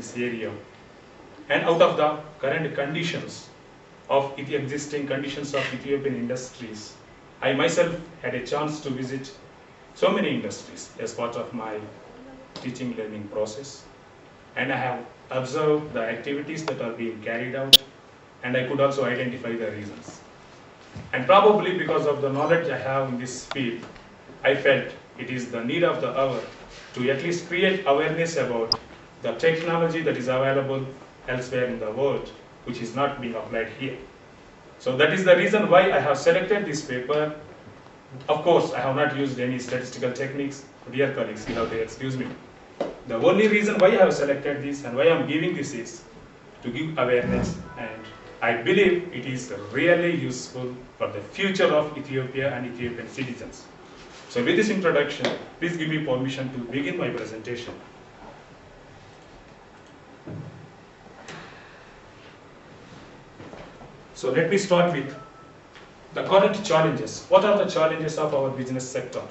this area. And out of the current conditions of existing conditions of Ethiopian industries, I myself had a chance to visit so many industries as part of my teaching learning process. And I have observed the activities that are being carried out, and I could also identify the reasons. And probably because of the knowledge I have in this field, I felt it is the need of the hour to at least create awareness about the technology that is available elsewhere in the world, which is not being applied here. So that is the reason why I have selected this paper. Of course, I have not used any statistical techniques. Dear colleagues, you have to excuse me. The only reason why I have selected this and why I am giving this is to give awareness, and I believe it is really useful for the future of Ethiopia and Ethiopian citizens. So with this introduction, please give me permission to begin my presentation. So let me start with the current challenges. What are the challenges of our business sector?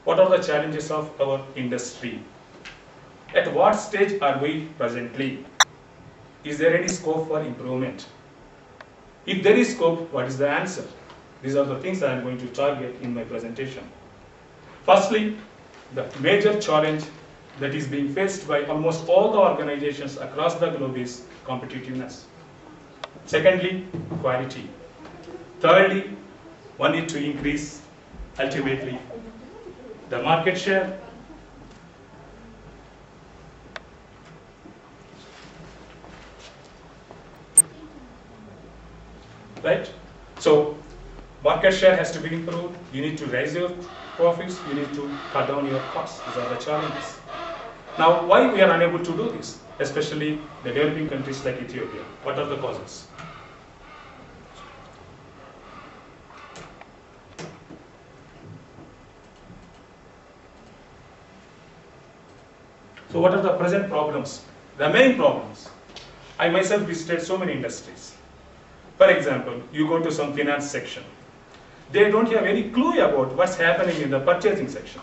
What are the challenges of our industry? At what stage are we presently? Is there any scope for improvement? If there is scope, what is the answer? These are the things I am going to target in my presentation. Firstly, the major challenge that is being faced by almost all the organizations across the globe is competitiveness. Secondly, quality. Thirdly, one need to increase, ultimately, the market share. Right? So, market share has to be improved. You need to raise your profits. You need to cut down your costs. These are the challenges. Now, why we are unable to do this, especially the developing countries like Ethiopia? What are the causes? So what are the present problems? The main problems. I myself visited so many industries. For example, you go to some finance section. They don't have any clue about what's happening in the purchasing section.